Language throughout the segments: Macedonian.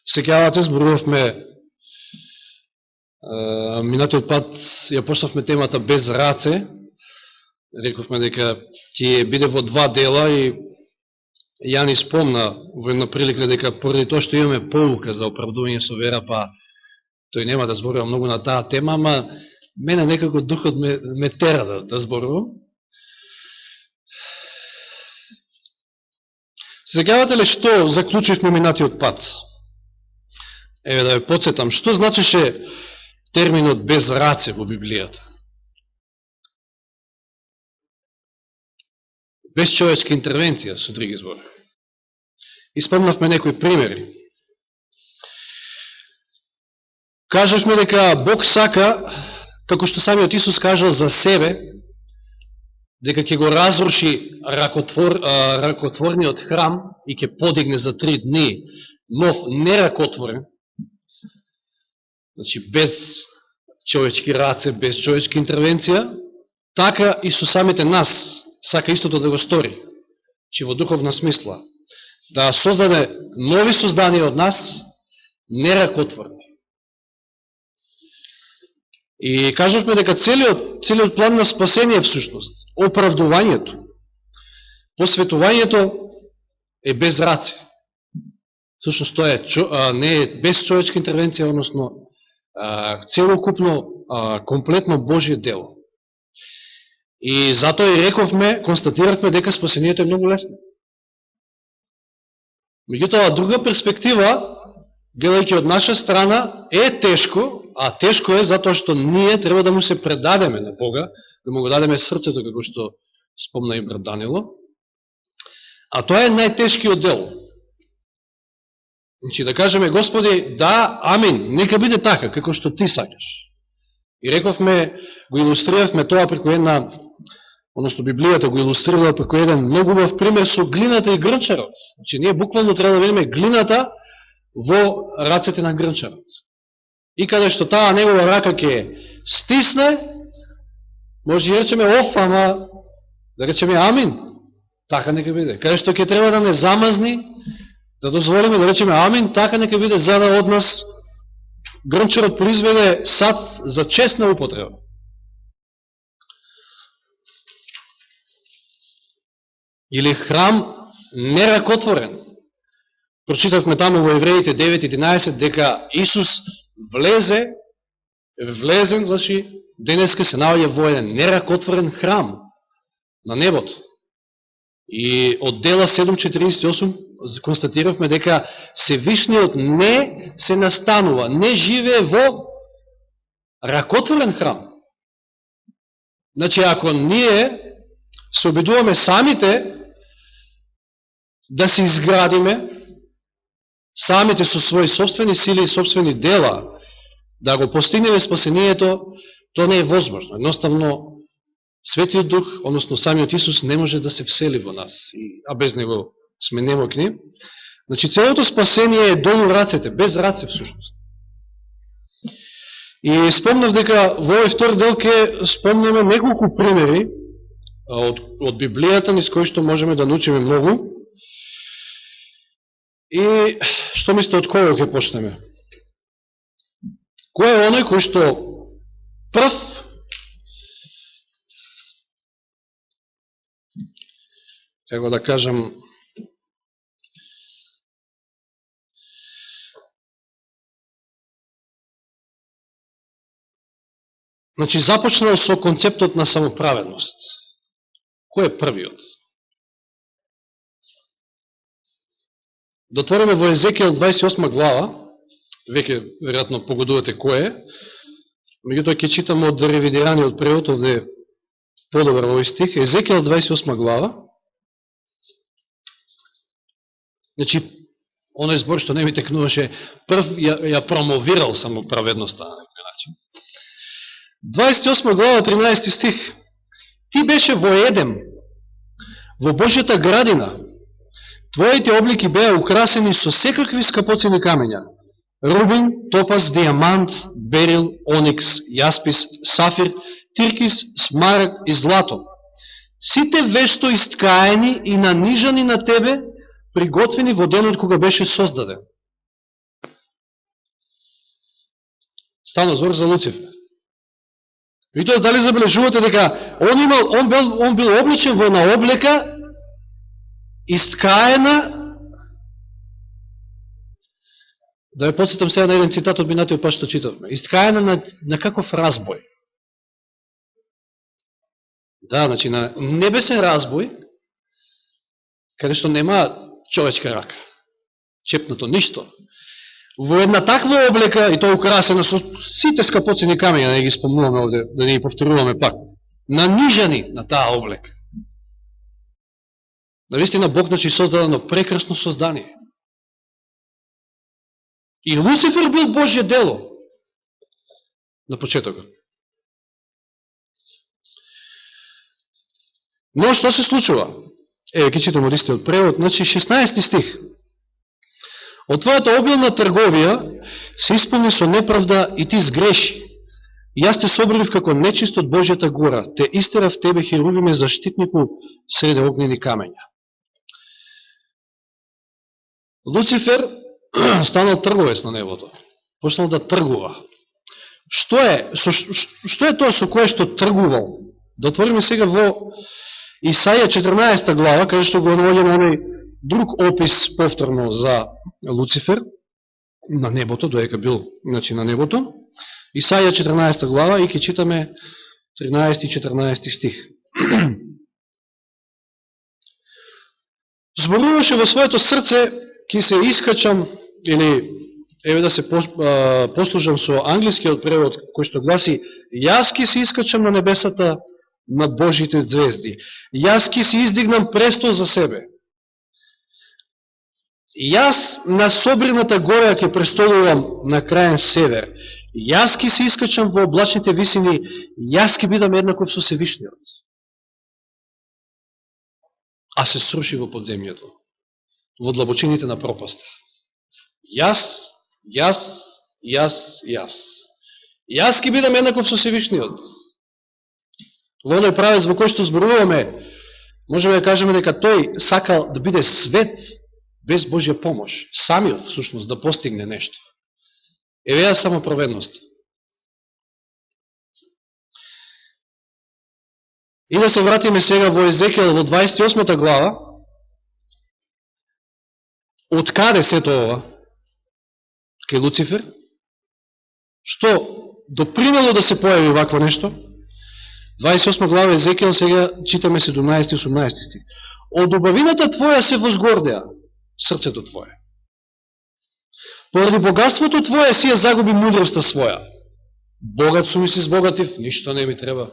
Сеќавате, зборувавме минатиот пат, ја почнавме темата без раце. Рековме дека ќе биде во два дела и Јани спомна во една прилика дека поради тоа што имаме поука за оправдување со вера, па тој нема да зборува многу на таа тема, ама мене некако духот ме тера да зборувам. Сеќавате ли што заклучивме минатиот пат? Еве да ве подсетам, што значеше терминот без раце во Библијата? Без човечка интервенција, со други збори. Испомнавме некои примери. Кажавме дека Бог сака, како што самиот Исус кажал за себе, дека ќе го разруши ракотворниот храм и ќе подигне за 3 дни нов неракотворен, значи без човечки раце, без човечка интервенција, така и со самите нас сака истото да го стори, че во духовна смисла, да создаде нови созданија од нас, неракотворни. И кажавме дека целиот план на спасение всушност, оправдувањето, посветувањето е без раце. Всушност тоа е не е без човечка интервенција, односно целокупно, комплетно Божие дело. И затоа и рековме, констатиравме дека спасението е многу лесно. Меѓутоа, друга перспектива, гледајќи од наша страна, е тешко, а тешко е затоа што ние треба да му се предадеме на Бога, да му го дадеме срцето, како што спомна и брат Данило. А тоа е најтешкиот дел. Значи да кажеме, Господи, да, амин, нека биде така, како што Ти сакаш. И рековме, го илустриравме тоа преку една, односно Библијата го илустрирала преку еден многу убав пример со глината и грнчарот. Значи ние буквално треба да видиме глината во рацете на грнчарот. И каде што таа негова рака ќе стисне, може да речеме оф, ама да речеме амин. Така нека биде. Каде што ќе треба да не замазни, да дозволиме да речеме амин, така нека биде, за да од нас грнчарот произведе сад за честна употреба. Или храм неракотворен. Прочитавме таму во Евреите 9.11 дека Исус влезен, значи денеска се наоѓа во еден неракотворен храм на небото. И од дела 7.48 констатиравме дека Севишниот не се настанува, не живее во ракотворен храм. Значи, ако ние се обидуваме самите да се изградиме, самите со своји собствени сили и собствени дела, да го постигнеме спасението, то не е возможно. Едноставно, Светиот Дух, односно самиот Исус, не може да се всели во нас, а без него сме немокни. Значи, целото спасение е долу рацете, без раце всушност. И спомнав дека во овој втор дел ќе спомнеме неколку примери од Библијата, низ кои што можеме да научиме многу. И што мислите, од кој ќе почнеме? Кој е оној кој што прв како да кажам, значи започнал со концептот на самоправедност. Кој е првиот? Дотвориме во Езекијел 28 глава, веќе веројатно погодувате кој е, меѓутоа ќе читам од ревидираниот превод, овде подобар овој стих, Езекијел 28 глава. Значи, оној збор што не ми текнуваше, прв ја промовирал самоправедноста на некој начин. 28 глава, 13 стих. Ти беше во Едем, во Божјата градина. Твоите облики беа украсени со секакви скапоцени камења. Рубин, топаз, диамант, берил, оникс, јаспис, сафир, тиркис, смарагд и злато. Сите вешто искаени и нанижани на тебе, приготвени во денот кога беше создаден. Стана збор за Луцифер. И тоа дали забележувате дека он бил облечен во една облека искаена. Да ве подсетам сега на еден цитат од минатиот пат што читавме. Искаена на каков разбој. Да, значи на небесен разбој, каде што нема човечка рака. Чепнато ништо. Во една таква облека, и тоа украсена со сите скапоцени камења, да не ги спомнуваме овде, да не ги повторуваме пак, нанижани на таа облека. Навистина Бог, значи, создадено прекрасно создание. И Луцифер бил Божје дело на почетокот. Но што се случува? Ке читам од истиот превод, значи 16 стих. Од твојата обилна трговија се исполни со неправда и ти сгреши. И јас те собрив како нечист од Божјата гора, те истерав тебе херувиме заштитнику среде огнени камења. Луцифер станал трговец на небото. Почнал да тргува. Што е тоа со кое што тргувал? Да отвориме сега во Исаја 14 глава, каде што го наоѓаме оној друг опис повторно за Луцифер на небото, доека бил, значи, на небото. Исаја 14 глава и ќе читаме 13 и 14 стих. Зборуваше во своето срце, ки се искачам, или еве да се послужам со англискиот превод, кој што гласи: јас ки се искачам на небесата над Божите звезди. Јас ки се издигнам престол за себе. Јас на собрината гора ќе престолувам на краен север. Јас ки се искачам во облачните висини. Јас ки бидам еднаков со Севишниот. А се сруши во подземјето, во длабочините на пропаста. Јас ки бидам еднаков со Севишниот. Во оној правец во кој што зборуваме, можеме да кажеме дека тој сакал да биде свет без Божја помош, самиот, всушност, да постигне нешто. Еве ја само праведност. И да се вратиме сега во Езекијел, во 28 глава. Од каде сето ова? Кај Луцифер? Што допринело да се појави вакво нешто? 28 глава Езекијел, сега читаме 17 и 18 стих. Од убавината твоја се возгордеа срцето твое. Поради богатството твое си ја загуби мудроста своја. Богат сум и си збогатив, ништо не ми треба.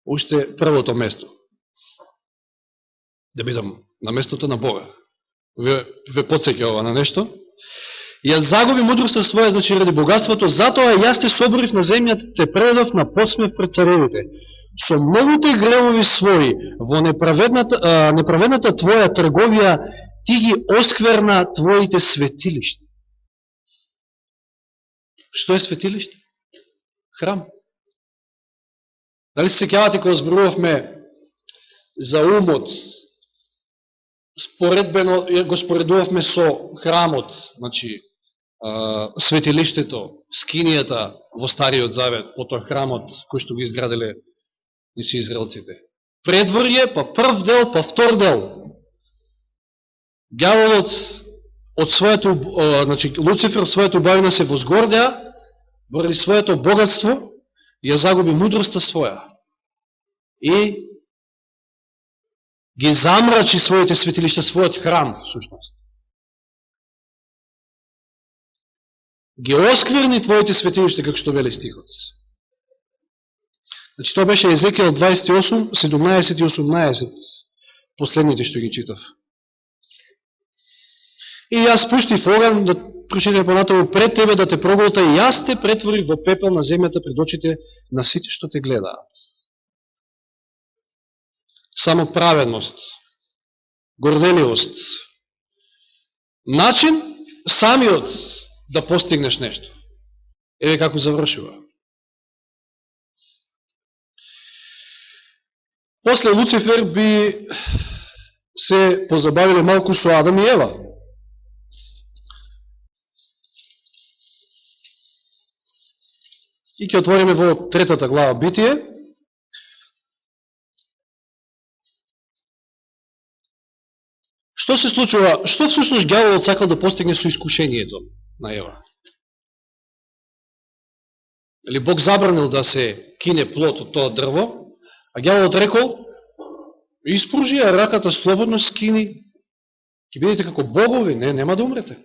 Уште првото место. Да бидам на местото на Бога. Ве подсеќа ова на нешто. Ја загуби мудроста своја, значи ради богатството, затоа јас те соборив на земјата, те предадов на подсмев пред царевите. Со многуте гревови своји, во неправедната твоја трговија, ти ги оскверна твоите светилишта. Што е светилиште? Храм. Дали се сеќавате кога зборувавме за умот, споредбено го споредувавме со храмот, значи светилиштето, скинијата во Стариот Завет, потоа храмот кој што го изграделе израелците. Предворје, па прв дел, па втор дел. Ѓаволот од своето, значи Луцифер од своето убавина се возгордеа, поради своето богатство, ја загуби мудроста своја. И ги замрачи своите светилишта, својот храм, всушност. Ги оскверни твоите светилишта, како што вели стихот. Значи, тоа беше Езекијел 28, 17 и 18, последните што ги читав. И јас спуштив оган, да прочитаме понатаму, пред тебе да те проголта, и јас те претворив во пепел на земјата пред очите на сите што те гледаат. Само праведност, горделивост, начин самиот да постигнеш нешто. Еве како завршува. После Луцифер би се позабавиле малку со Адам и Ева. И ќе отвориме во 3 глава Битие. Што се случува? Што всушност ѓаволот сакал да постигне со искушението на Ева? Или Бог забранил да се кине плод од тоа дрво, а ѓаволот рекол: испружи ја раката слободно, скини, ќе бидете како богови, нема да умрете.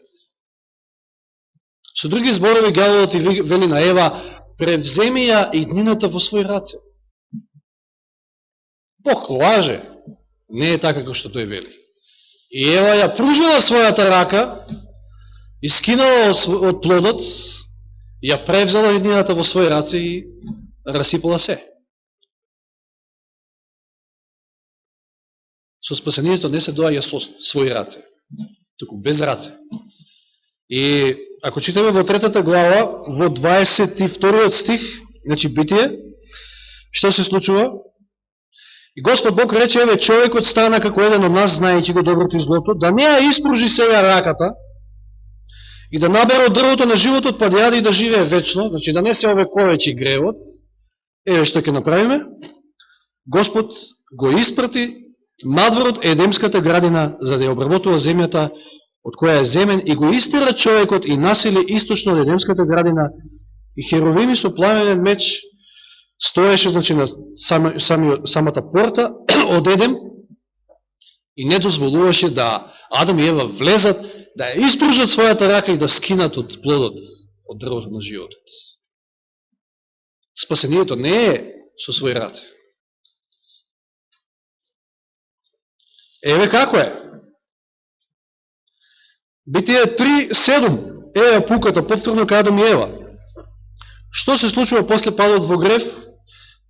Со други зборови, ѓаволот и вели на Ева: превземи ја иднината во свој раце. Бог лаже, не е така како што тој вели. И Ева ја пружила својата рака, и скинала од плодот, ја превзела иднината во свој раце и расипала се. Со спасението не се доаѓа со свој раце, туку без раце. И ако читаме во 3 глава, во 22 стих, значи Битие, што се случува? И Господ Бог рече: еве, човекот стана како еден од нас, знаејќи го доброто и злото, да не ја испружи сега раката и да набере од дрвото на животот, па да јаде и да живее вечно, значи да не се овековечи гревот. Еве што ќе направиме. Господ го испрати надвор од Едемската градина, за да ја обработува земјата од која е земен, и го истера човекот и насели источно од Едемската градина, и херовими со пламенен меч стоеше, значи, на самата порта од Едем, и не дозволуваше да Адам и Ева влезат, да ја испружат својата рака и да скинат од плодот, од дрвото на животот. Спасението не е со свој раце. Еве како е. Битие 3:7. Еве пуката, повторно кај Адам и Ева. Што се случува после падот во грев?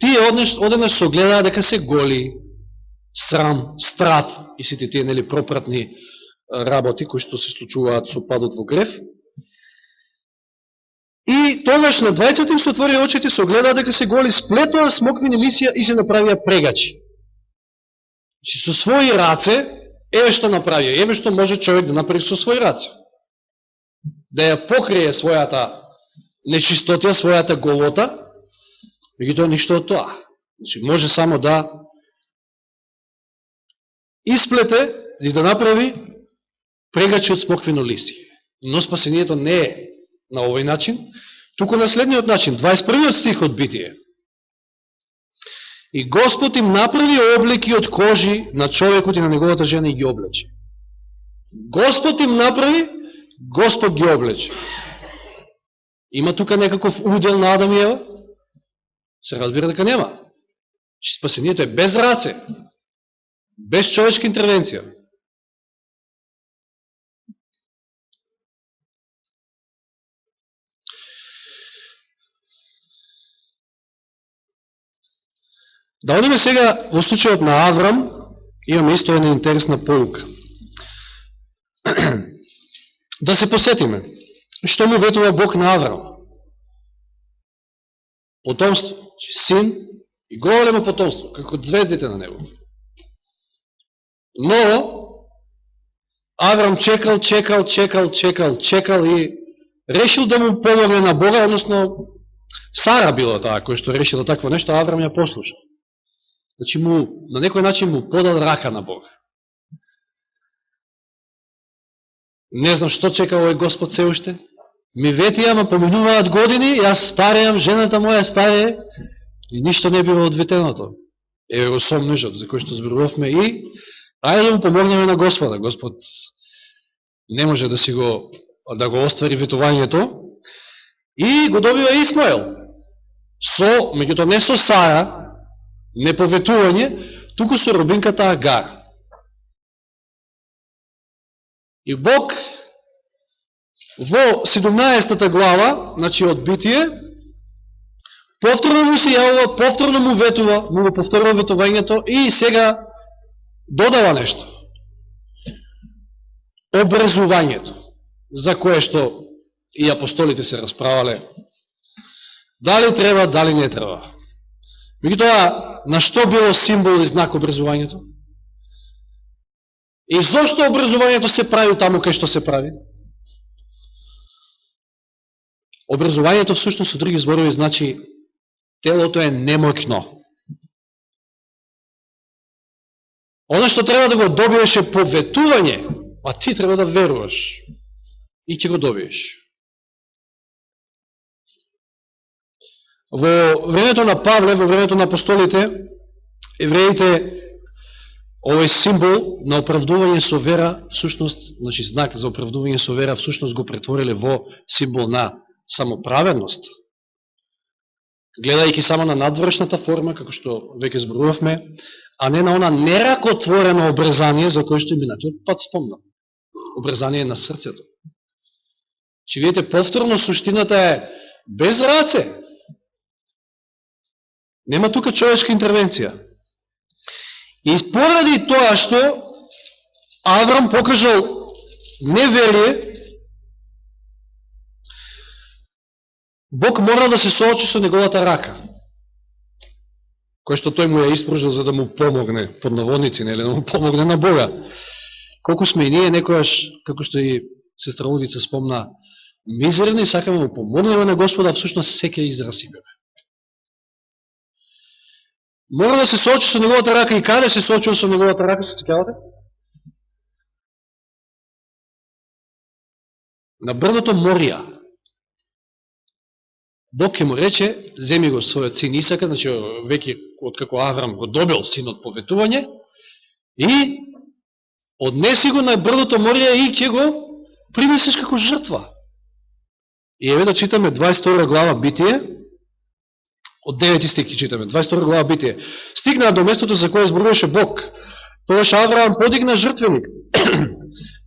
Тие одеднаш се огледаа дека се голи, срам, страв и сите тие, нели, пропратни работи кои што се случуваат со падот во грев. И тогаш на двајцата им се отвори очите, се огледаа дека се голи, сплетоа смоквени лисија и се направија прегачи. Со своји раце, еве што направија, еве што може човек да направи со своји раце. Да ја покрие својата нечистотија, својата голота, меѓутоа ништо од тоа. Значи, може само да исплете и да направи прегачи од смоквено лисие. Но спасението не е на овој начин, туку на следниот начин, 21 стих од Битие. И Господ им направи облеки од кожи на човекот и на неговата жена и ги облече. Господ им направи, Господ ги облече. Има тука некаков удел на Адам и Ева? Се разбира дека нема. Спасението е без раце, без човечка интервенција. Да одиме сега во случајот на Аврам, имаме исто една интересна поука. Да се посетиме, што му ветува Бог на Аврам? Потомство, син и големо потомство, како звездите на небото. Но Аврам чекал и решил да му помогне на Бога, односно Сара била таа која што решила такво нешто, а Аврам ја послушал. Значи на некој начин му подал рака на Бога. Не знам што чека овој Господ се уште. Ми вети, ама поминуваат години, јас стареам, жената моја старее, и ништо не бива одветеното. Еве го сомнежот за кој што зборувавме, и ајде да му помогнеме на Господа. Господ не може да го оствари ветувањето, и го добива Исмаел. Меѓутоа не со Сара, не по ветување, туку со робинката Агар. И Бог во 17 глава, значи од Битие, повторно му се јавува, повторно му ветува, му го повторува ветувањето и сега додава нешто. Обрезувањето, за кое што и апостолите се расправале. Дали треба, дали не треба. Меѓутоа, на што било символ и знак образувањето? И зошто образувањето се прави таму кај што се прави? Образувањето всушност со други зборови значи телото е немоќно. Оно што треба да го добиеш е поветување, а ти треба да веруваш и ќе го добиеш. Во времето на Павле, во времето на апостолите, евреите овој символ на оправдување со вера, всушност, значи знак за оправдување со вера, всушност го претвориле во символ на самоправедност. Гледајќи само на надворешната форма, како што веќе зборувавме, а не на она неракотворено обрезание, за кој што минатиот пат спомнам. Обрезание на срцето. Че видите, повторно суштината е без раце. Нема тука човечка интервенција. И поради тоа што Аврам покажал неверие, Бог мора да се соочи со неговата рака, кој што тој му ја испружил за да му помогне, под наводници, нели, да му помогне на Бога. Колку сме и ние некојаш, како што и сестра Олгица спомна, мизерни, сакаме му помогнеме на Господа, а всушност секе израсипеме. Мора да се соочи со неговата рака, и каде се соочил со неговата рака, се сеќавате? На брдото Морија. Бог ќе му рече, земи го својот син Исака, значи веќе откако Аврам го добил синот по ветување, и однеси го на брдото Морија и ќе го принесеш како жртва. И еве да читаме 22 глава Битие, од 9 стих ќе читаме, 22 глава Битие. Стигнаа до местото за кое зборуваше Бог. Тогаш Авраам подигна жртвеник,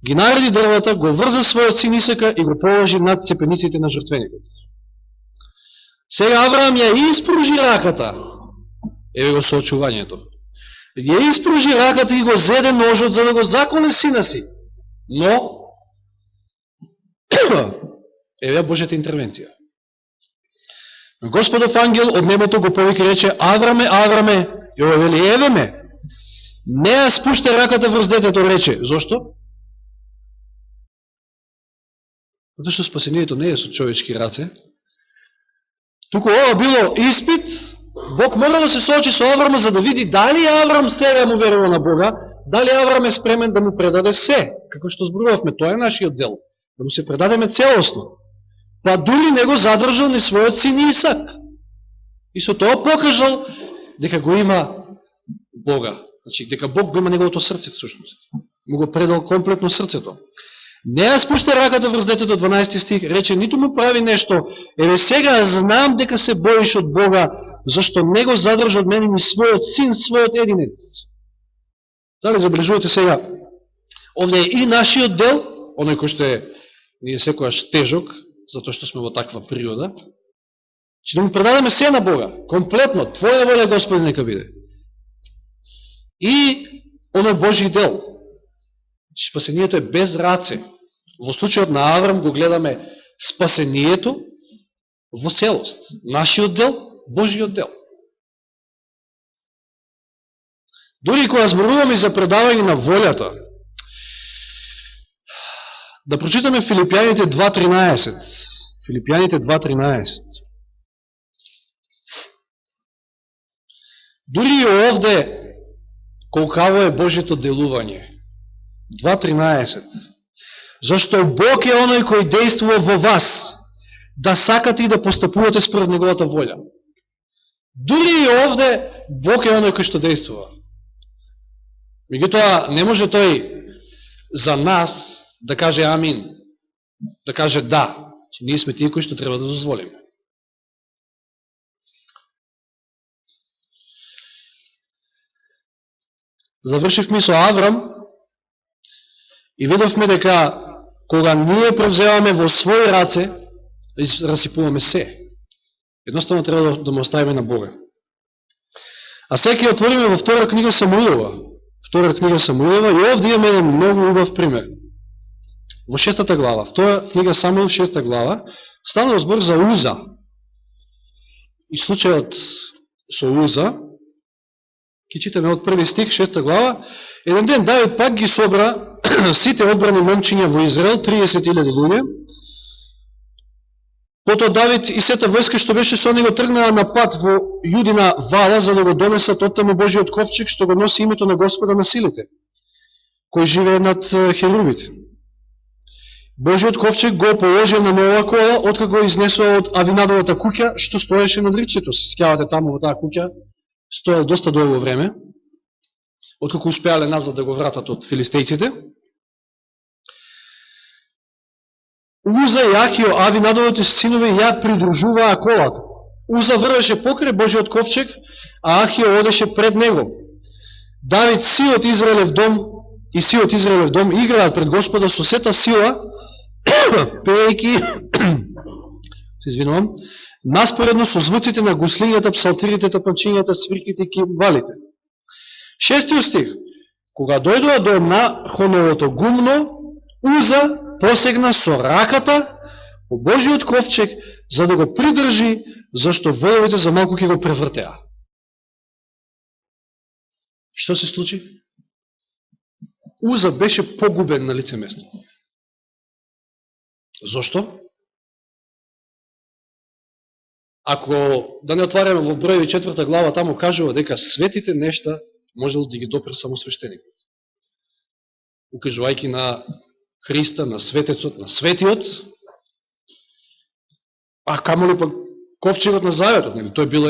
ги нареди дрвата, го врза својот син Исака и го положи над цепениците на жртвеникот. Сега Авраам ја испружи раката, еве го соочувањето, ја испружи раката и го зеде ножот за да го заколе сина си. Но, еве Божјата интервенција. Господов ангел од небото го повика и рече: Авраме, Авраме, и овој вели: еве ме. Не ја спуште раката врз детето, рече. Зошто? Зато што спасението не е со човечки раце. Туку ова било испит, Бог мора да се соочи со Аврама за да види дали Аврам сега му верува на Бога, дали Аврам е спремен да му предаде се, како што зборувавме, тоа е нашиот дел, да му се предадеме целосно. Па дури не го задржал ни својот син Исак. И со тоа покажал дека го има Бога. Значи, дека Бог го има неговото срце, всушност. Му го предал комплетно срцето. Не ја спуште раката врз детето, 12 стих, рече, ниту му прави нешто. Еве сега знам дека се боиш од Бога, зашто не го задржа од мене ни својот син, својот единец. Дали забележувате сега, овде е и нашиот дел, оној кој што е ние секојаш тежок, затоа што сме во таква природа, че да му предадеме се на Бога, комплетно, Твоја воля, Господи, нека биде. И оној Божи дел, че спасението е без раце. Во случајот на Аврам го гледаме спасението во целост. Нашиот дел, Божиот дел. Дори кога зборуваме за предавање на волјата, да прочитаме Филипјаните 2.13. Филипјаните 2.13. Дури и овде колкаво е Божето делување. 2.13. Зашто Бог е оној кој действува во вас, да сакате и да постапувате според неговата волја. Дури и овде Бог е оној кој што действува. Меѓутоа, не може тој за нас да каже амин, да каже да, че ние сме тие кои што треба да дозволиме. Завршивме со Аврам и видовме дека кога ние превземаме во своји раце, расипуваме се. Едноставно треба да му оставиме на Бога. А сега ќе отвориме во втора книга Самуилова. Втора книга Самуилова, и овде имаме еден многу убав пример. Во 6 глава, втора книга Самуил, 6 глава, станува збор за Уза. И случајот со Уза, ќе читаме од први стих, 6 глава. Еден ден Давид пак ги собра сите одбрани момчиња во Израел, 30.000 луѓе, Потоа Давид и сета војска што беше со него тргнаа на пат во Јудина вала за да го донесат оттаму Божиот ковчег што го носи името на Господа на силите, кој живее над херувите. Божиот ковчег го положил на нова кола, откако го изнесува од Авинадовата куќа, што стоеше на ричето. Скјавате таму во таа куќа, стоел доста долго време, откако успеале назад да го вратат од филистејците. Уза и Ахио, Авинадовите синови, ја придружуваа колата. Уза врвеше покрај Божиот ковчег, а Ахио одеше пред него. Давид, сиот Израелев дом и сиот Израелев дом играат пред Господа со сета сила, пеејки, се извинувам, наспоредно со звуците на гуслињата, псалтирите, тапанчињата, свирките и кимвалите. 6 стих. Кога дојдоа до Нахоновото гумно, Уза посегна со раката по Божиот ковчег за да го придржи, зашто војовите за малку ќе го превртеа. Што се случи? Уза беше погубен на лице место. Зошто? Ако да не отваряме во Бројеви 4 глава, таму кажува дека светите нешта можел да ги допре само свештеникот. Укажувајќи на Христа, на светецот, на светиот, а камоли па ковчегот на заветот, тој бил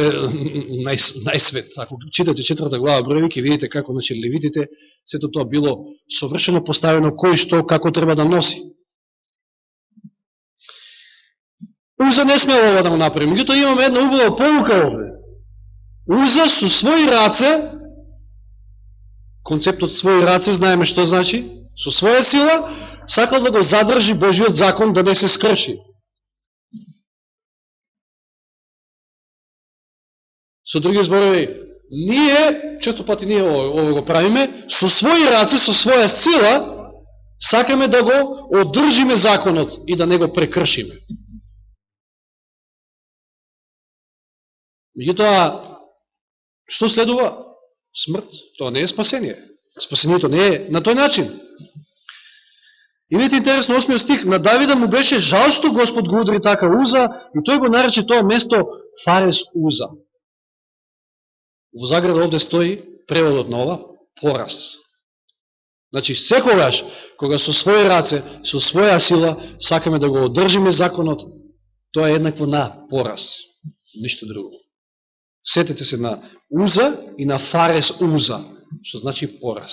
најсвет. Ако читате 4 глава Бројеви, ќе видите како левитите, сето тоа било совршено поставено кој што, како треба да носи. Уза не смела ова да го направи. Меѓутоа имаме една убава полука овде. Уза со своји раце, концептот своји раце, знаеме што значи, со своја сила, сакал да го задржи Божиот закон да не се скрши. Со други зборови, ние, често пати ние ово го правиме, со своји раце, со своја сила, сакаме да го одржиме законот и да не го прекршиме. Меѓутоа, што следува? Смрт. Тоа не е спасение. Спасението не е на тој начин. И видите интересно, 8 стих, на Давида му беше жал што Господ го удри така Уза и тој го нарече тоа место Фарес Уза. Во заграда овде стои преводот на ова пораз. Значи, секогаш, кога со своји раце, со своја сила, сакаме да го одржиме законот, тоа е еднакво на пораз. Ништо друго. Сетете се на Уза и на Фарес Уза, што значи пораз.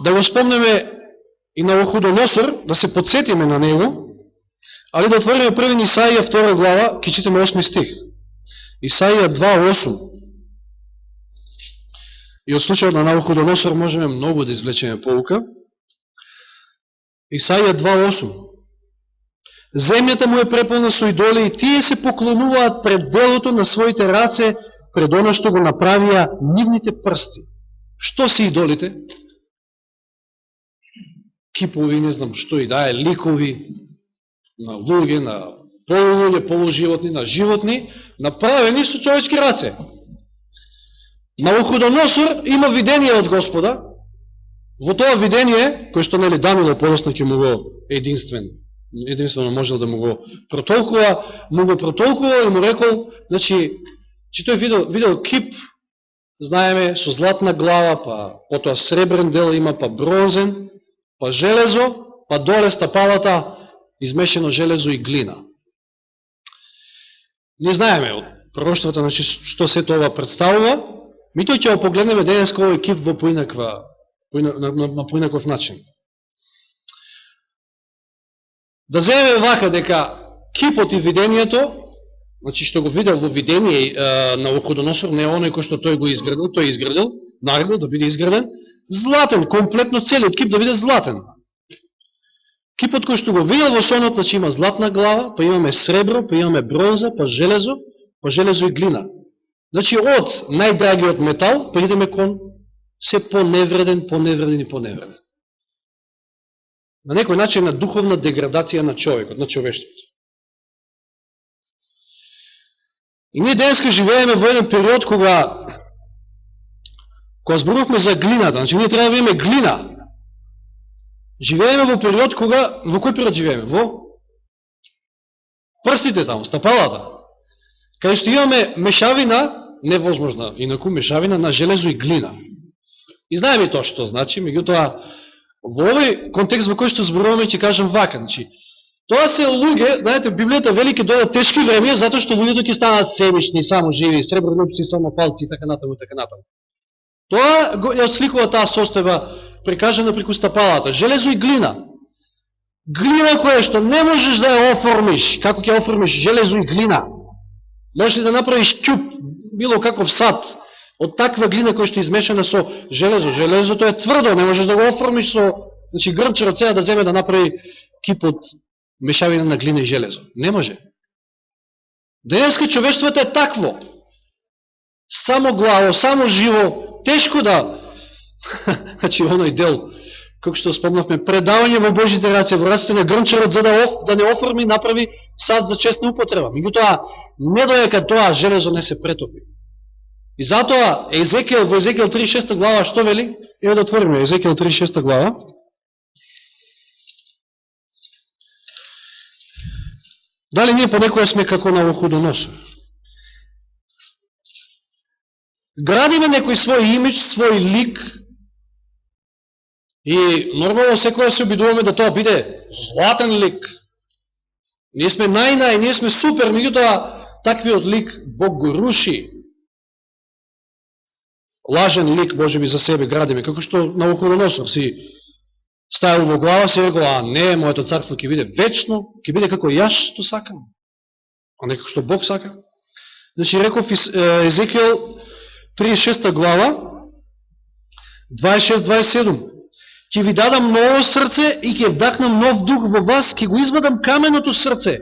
Да го спомнеме и на Навуходоносор, да се подсетиме на него, али да отвориме први Исаија 2 глава, ќе читаме 8 стих. Исаија 2:8. И од случајот на Навуходоносор можеме многу да извлечеме поука. Исаија 2:8. Земјата му е преполна со идоли и тие се поклонуваат пред делото на своите раце, пред оно што го направија нивните прсти. Што се идолите? Кипови, не знам што и да е, ликови на луѓе, на полулуѓе, полуживотни, на животни, направени со човечки раце. Навуходоносор има видение од Господа. Во тоа видение, кој што нели Данило подосно ќе му го единствено можел да му го протолкува и му рекол, значи, че тој видел кип, знаеме, со златна глава, па потоа сребрен дел има, па бронзен, па железо, па доле стапалата, измешено железо и глина. Не знаеме од пророштвата, значи, што се тоа представува, ми тој ќе го погледнеме денеска овој кип во на поинаков начин. Да земеме вака дека кипот и видението, значи што го видел во видение на Навуходоносор, не е оној кој што тој го изградил, тој изградил, наредил да биде изграден, златен, комплетно целиот кип да биде златен. Кипот кој што го видел во сонот, значи има златна глава, па имаме сребро, па имаме бронза, па железо и глина. Значи од најдрагиот метал, па идеме кон се поневреден и поневреден. На некој начин на духовна деградација на човекот, на човештвото. И ние денеска живееме во еден период кога зборувавме за глината, значи ние треба да имаме глина. Живееме во период кога, во кој период живееме? Во прстите таму, стапалата. Кај што имаме мешавина, невозможна, инаку мешавина на железо и глина. И знаеме тоа што значи, меѓутоа, во овој контекст во кој што зборуваме, ќе кажам вака, значи, тоа се луѓе, знаете, Библијата вели ќе дојдат тешки време, затоа што луѓето ќе станат семишни, само живи, сребролюбци, само фалци и така натаму, така натаму. Тоа ја осликува таа состојба прикажана преку стапалата, железо и глина. Глина која што не можеш да ја оформиш, како ќе оформиш железо и глина? Можеш ли да направиш ќуп, било каков сад, од таква глина која што е измешана со железо? Железото е тврдо, не можеш да го оформиш со... Значи, грмчарот сега да земе да направи кип од мешавина на глина и железо. Не може. Денеска човештвото е такво. Само главо, само живо, тешко да... Значи, оној дел, како што спомнавме, предавање во Божите раце, во раците на грмчарот, за да не оформи, направи сад за честна употреба. Меѓутоа, не доека тоа железо не се претопи. И затоа Езекијел, во Езекијел 36 глава, што вели? Ево да отвориме Езекијел 36 глава. Дали ние понекоја сме како Навуходоносор? Градиме некој свој имидж, свој лик, и нормално секоја се обидуваме да тоа биде златен лик. Ние сме нај, ние сме супер, меѓутоа таквиот лик Бог го руши. Лажен лик може би за себе градиме, како што Навуходоносор си ставил во глава, се рекол, а не, моето царство ќе биде вечно, ќе биде како јас што сакам, а не како што Бог сака. Значи, реков Езекијел 36 глава, 26-27. Ќе ви дадам ново срце и ќе вдахнам нов дух во вас, ќе го извадам каменото срце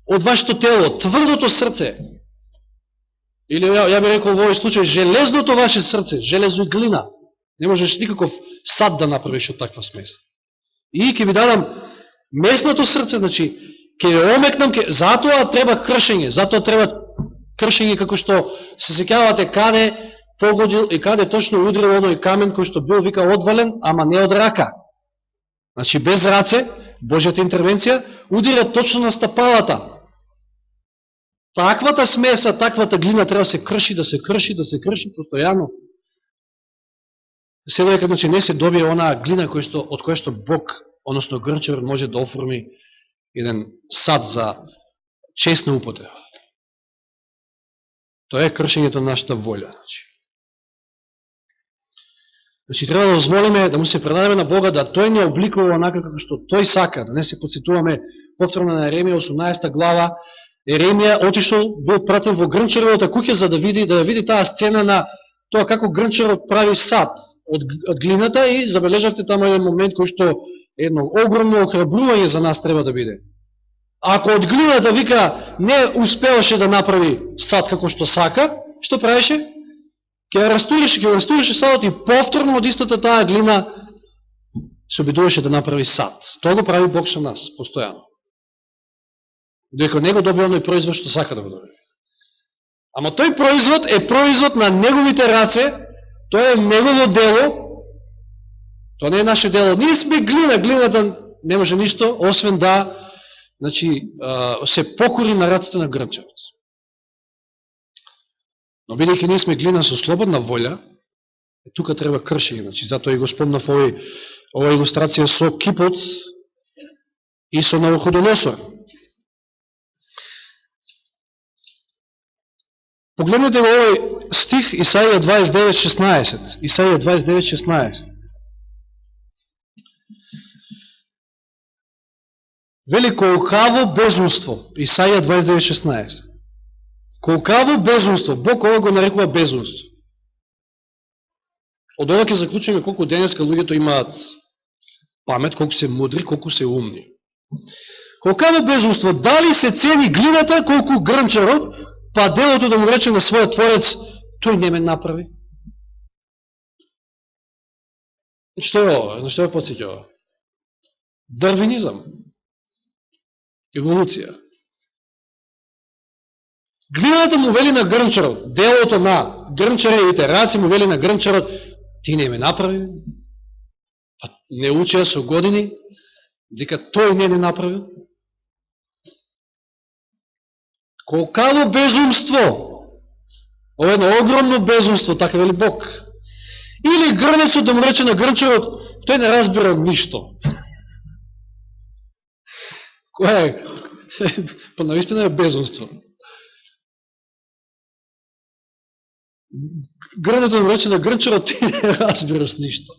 од вашето тело, тврдото срце. Или, ја би рекол во овој случај, железното ваше срце, железо и глина. Не можеш никаков сад да направиш од таква смес. И ќе ви дадам месното срце, значи, ќе ја омекнам, затоа треба кршење, затоа треба кршење како што се сеќавате каде погодил и каде точно удрил оној камен кој што бил вика одвален, ама не од рака. Значи без раце, Божјата интервенција, удира точно на стапалата. Таквата смеса, таквата глина треба се крши, да се крши постојано. Се дека значи не се добие онаа глина од која што Бог, односно грмчар, може да оформи еден сад за честна употреба. Тоа е кршењето на нашата волја. Значи, треба да дозволиме да му се предадеме на Бога, да Тој не обликува онака како што Тој сака, да не се подсетуваме повторно на Еремија 18 глава. Еремија отишол, бил пратен во грмчаровата куќа за да види таа сцена на тоа како грмчарот прави сад од глината и забележавте таму еден момент кој што едно огромно охрабрување за нас треба да биде. Ако од глината вика не успееше да направи сад како што сака, што правеше? Ќе растуреше садот и повторно од истата таа глина се обидуваше да направи сад. Тоа го прави Бог со нас, постојано. Дека него доби оној производ што сака да го доби. Ама тој производ е производ на неговите раце, тоа е негово дело, тоа не е наше дело. Ние сме глина, глината не може ништо, освен да се покори на раците на грмчарот. Но бидејќи ние сме глина со слободна волја, тука треба кршење. Затоа и го спомнав ова илустрација со кипот и со Навуходоносор. Погледнете во овој стих Исаија 29.16. Исаија 29.16. Вели колкаво безумство. Исаија 29.16. Колкаво безумство. Бог ова го нарекува безумство. Од ова ќе заклучиме колку денеска луѓето имаат памет, колку се мудри, колку се умни. Колкаво безумство. Дали се цени глината колку грмчарот, па делото да му рече на својот творец, тој не ме направи. Што е ова? На што е подсеќа ова? Дарвинизам. Еволуција. Глината му вели на грмчарот, делото на грмчаровите раци му вели на грмчарот, ти не ме направи. Па не учеа со години дека тој не направил. Колкаво безумство! Ова е едно огромно безумство, така вели Бог. Или грнецот да му рече на грнчарот, тој не разбира ништо. Која е? Па наистина е безумство. Грнецот да му рече на грнчарот, ти не разбираш ништо.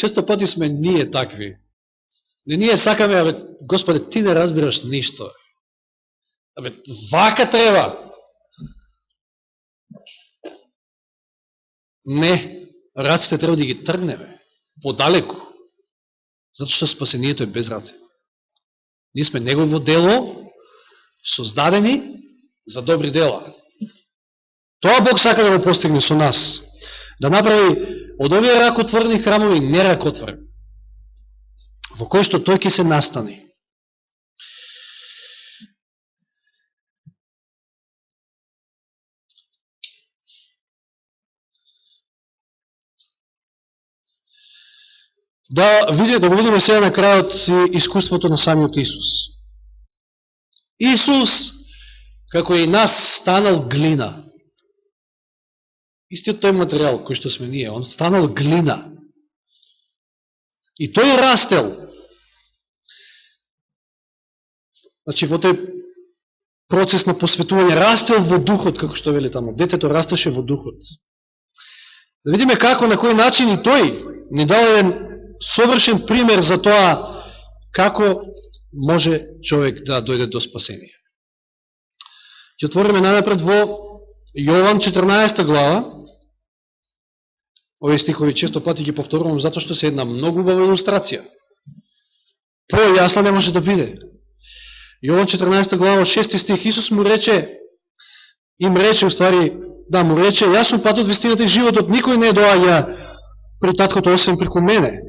Често пати сме ние такви. Не ние сакаме, Господе, ти не разбираш ништо. Вака треба. Не, раците треба да ги тргнеме подалеку, затоа што спасението е без раце. Ние сме Негово дело, создадени за добри дела. Тоа Бог сака да го постигне со нас. Да направи од овие ракотворни храмови неракотворни, во кој што тој ќе се настани. Да го видиме сега на крајот искуството на самиот Исус. Исус, како и нас, станал глина. Истиот тој материјал кој што сме ние, он станал глина. И тој растел. Значи, во тој процес на посветување, растел во духот, како што вели тамо. Детето растеше во духот. Да видиме како, на кој начин и тој ни дал еден совршен пример за тоа како може човек да дојде до спасение. Ќе отвориме најнапред во Јован 14 глава. Овие стихови често пати ги повторувам затоа што се една многу убава илустрација. Појасна не може да биде. Јован 14 глава 6 стих, Исус му рече, јас сум патот, вистината и животот, никој не доаѓа при таткото освен преку мене.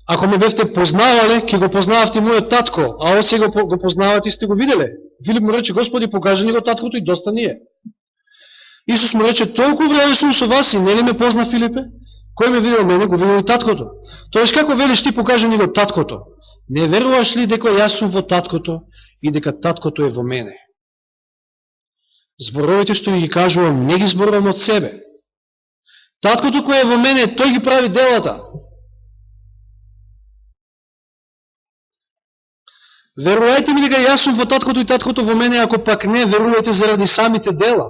Ако ме бевте познавале, ќе го познававте мојот татко, а од сега го познавате и сте го виделе. Филип му рече, Господи, покажи ни го таткото и доста ни е. Исус му рече, толку време сум со вас и не ли ме позна, Филипе? Кој ме видел мене, го видел и таткото. Тоест, како велиш ти, покажи ни го таткото? Не веруваш ли дека јас сум во таткото и дека таткото е во мене? Зборовите што ги кажувам, не ги зборувам од себе. Таткото кој е во мене, тој ги прави делата. Верувајте ми дека јас сум во таткото и таткото во мене, ако пак не, верувајте заради самите дела.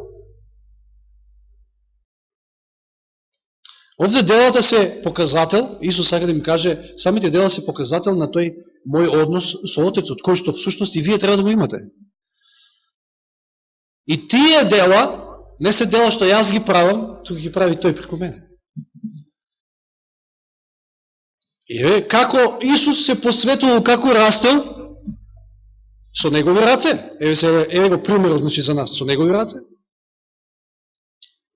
Овде делата се показател, Исус сака да ми каже, самите дела се показател на тој мој однос со Отецот, кој што всушност и вие треба да го имате. И тие дела, не се дела што јас ги правам, тука ги прави тој преку мене. И како Исус се посветувал, како растел, со негови раце. Еве го примерот, значи, за нас, со негови раце.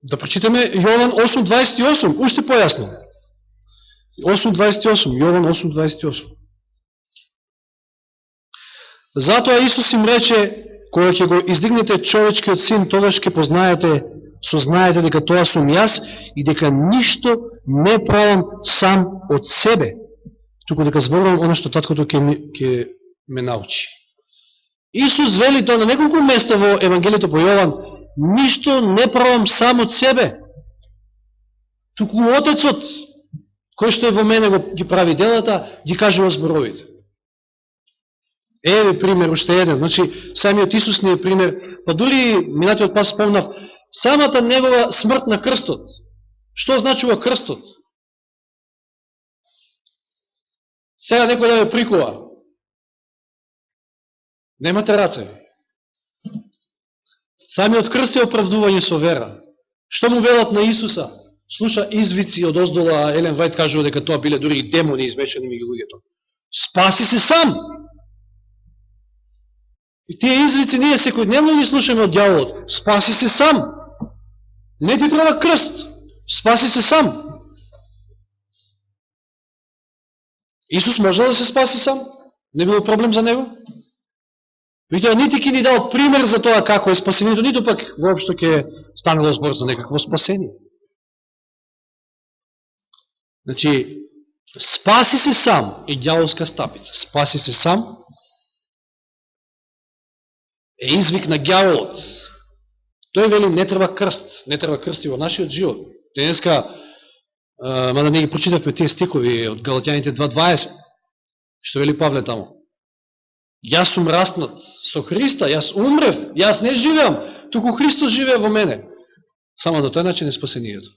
Да прочитаме Јован 8.28, уште појасно. 8.28, Јован 8.28. Затоа Исус им рече, кога ќе го издигнете човечкиот син, тогаш ќе сознаете дека тоа сум јас и дека ништо не правам сам од себе, туку дека зборувам оно што таткото ќе ме научи. Исус вели тоа на неколку места во Евангелието по Јован, ништо не правам сам од себе, туку Отецот, кој што е во мене ги прави делата, ги кажува зборовите. Еве пример, уште еден, значи самиот Исус не е пример, па дури минатиот пас спомнав, самата негова смрт на крстот. Што значува крстот? Сега некој да ме прикува. Немате раце. Самиот крст е оправдување со вера. Што му велат на Исуса? Слуша извици од оздола, Елен Вајд кажува дека тоа биле дури и демони измешани меѓу луѓето. Спаси се сам! И тие извици ние секојдневно ги слушаме од дјаволот. Спаси се сам! Не ти треба крст! Спаси се сам! Исус можел да се спаси сам? Не било проблем за него? Видите, нити ки ни дал пример за тоа како е спасението, нито пак воопшто ќе станело збор за некакво спасение. Значи, спаси се сам е ѓаволска стапица. Спаси се сам е извик на ѓаволот. Тој вели не треба крст. Не треба крст и во нашиот живот. Денеска, мада не ги прочитавме тие стихови од Галатјаните 2.20, што вели Павле таму. Јас сум раснат со Христа, јас умрев, јас не живеам, туку Христос живее во мене. Само на тој начин е спасението.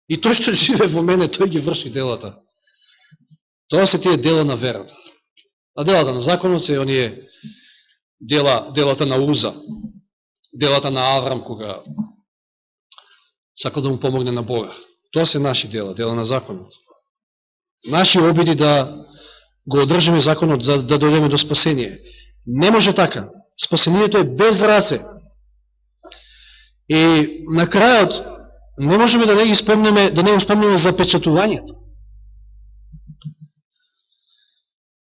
И тој што живее во мене, тој ги врши делата. Тоа се тие дела на верата. А делата на законот се оние делата на Уза, делата на Аврам, кога сакал да му помогне на Бога. Тоа се наши дела на законот. Наши обиди да го одржиме законот, за да дојдеме до спасение. Не може така. Спасението е без раце. И на крајот не можеме да не го спомнеме запечатувањето.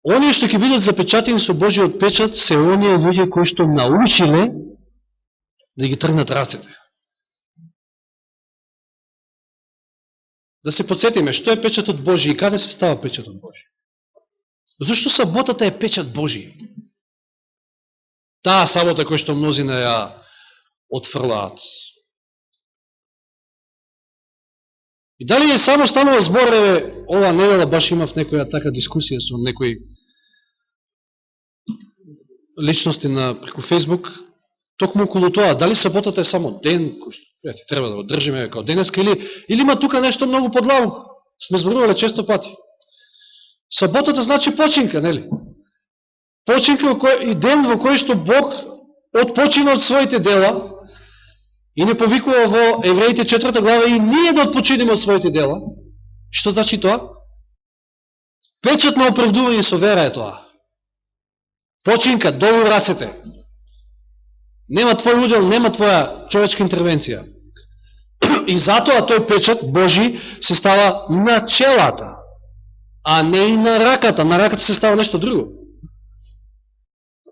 Оние што ќе бидат запечатени со Божиот печат се оние луѓе кои што научиле да ги тргнат рацете. Да се подсетиме, што е печатот Божи и каде се става печатот Божи? Зашто саботата е печат Божи? Таа сабота која што мнозина ја отфрлаат. И дали е само станува збор, ова недела баш имав некоја така дискусија со некои личности преку Фейсбук, токму околу тоа, дали саботата е само ден, кој треба да го држиме као денеска, или има тука нешто многу подлабоко. Сме зборувале често пати. Саботата значи починка, нели? Починка и ден во кој што Бог отпочина од своите дела и не повикува во Евреите 4 глава и ние да отпочинеме од своите дела. Што значи тоа? Печат на оправдување со вера е тоа. Починка, долу рацете. Нема твој удел, нема твоја човечка интервенција. И затоа тој печат Божи се става на челата, а не и на раката. На раката се става нешто друго.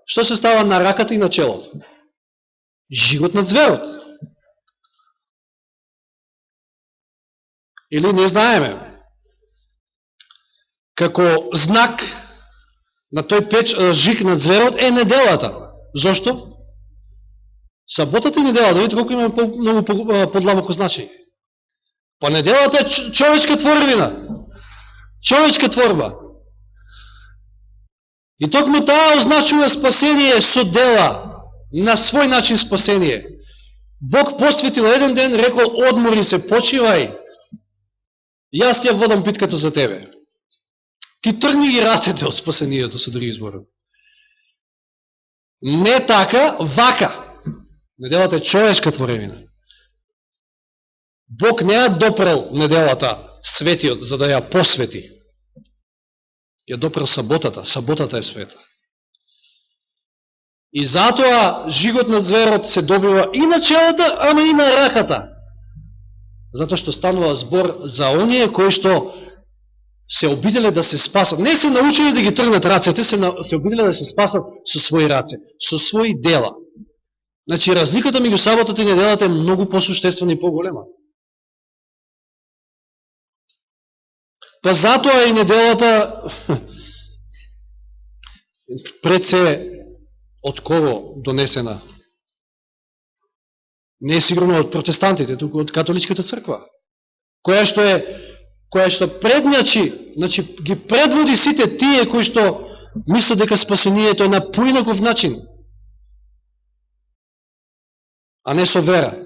Што се става на раката и на челото? Жигот на зверот. Или не знаеме. Како знак на тој жиг на зверот е неделата. Зошто? Саботата и неделата, видите колко има многу подлабоко значење. Па неделата е човечка творбина. Човечка творба. И токму таа означува спасение со дела, на свој начин спасение. Бог посветил еден ден, рекол, одмори се, почивај. Јас ја водам битката за тебе. Ти тргни ги рацете од спасението, со други зборови. Не така, вака. Неделата е човечка творевина. Бог не ја допрел неделата, светиот, за да ја посвети. Ја допрел саботата. Саботата е света. И затоа жигот на зверот се добива и на челата, ама и на раката. Затоа што станува збор за оние кои што се обиделе да се спасат. Не се научили да ги тргнат рацете, се обиделе да се спасат со своји раце, со своји дела. Значи, разликата меѓу саботата и неделата е многу посуштествена и поголема. Па затоа и неделата пред се од кого донесена? Не е сигурно од протестантите, туку од католичката црква, која што предњачи, значи ги предводи сите тие кои што мислат дека спасението е на поинаков начин, а не со вера.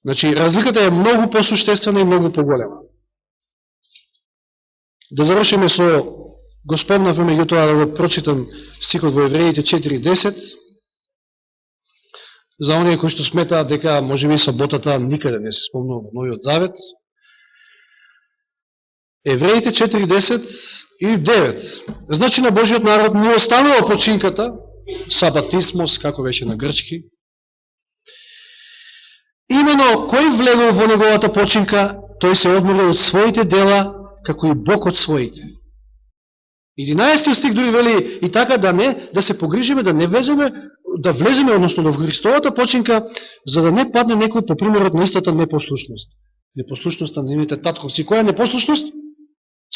Значи, разликата е многу посуштествена и многу поголема. Да завршиме со Господна, меѓутоа да го прочитам стихот во Евреите 4.10, за оние кои што сметаат дека можеби саботата никаде не се спомнува во Новиот Завет. Евреите 4.10 и 9. Значи на Божиот народ не останува починката, сабатисмос, како беше на грчки. Имено, кој влегол во неговата починка, тој се одморил од своите дела, како и Бог од своите. 11 стих дури вели и така да се погрижиме, да влеземе, односно во Христовата починка, за да не падне некој по примерот на истата непослушност. непослушноста на нивните татковци. Која е непослушност?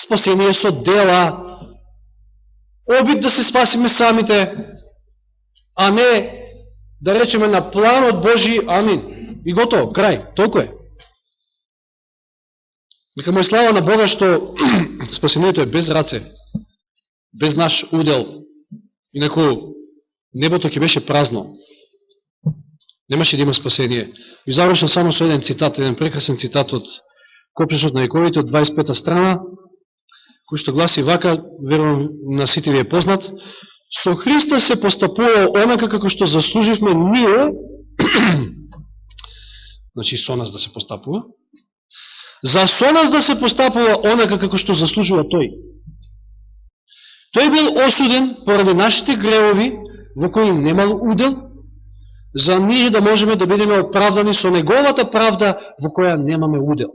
Спасение со дела, обид да се спасиме самите, а не да речеме на планот Божи, амин, и готово, крај, толку е. Нека му е слава на Бога што спасението е без раце, без наш удел, инаку небото ќе беше празно. Немаше да има спасение. И завршам само со еден цитат, еден прекрасен цитат од Копнешот на вековите, од 25 страна, кој што гласи вака, верувам на сите ви е познат: со Христа се постапува онака како што заслуживме ние, значи со нас да се постапува, за со нас да се постапува онака како што заслужува тој. Тој бил осуден поради нашите гревови, во кои немал удел, за ние да можеме да бидеме оправдани со неговата правда, во која немаме удел.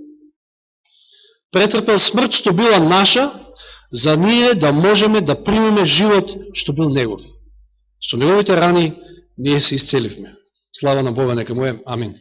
Претрпел смрт што била наша, за ние да можеме да примеме живот што бил негов. Со неговите рани ние се исцеливме. Слава на Бога, нека му е. Амин.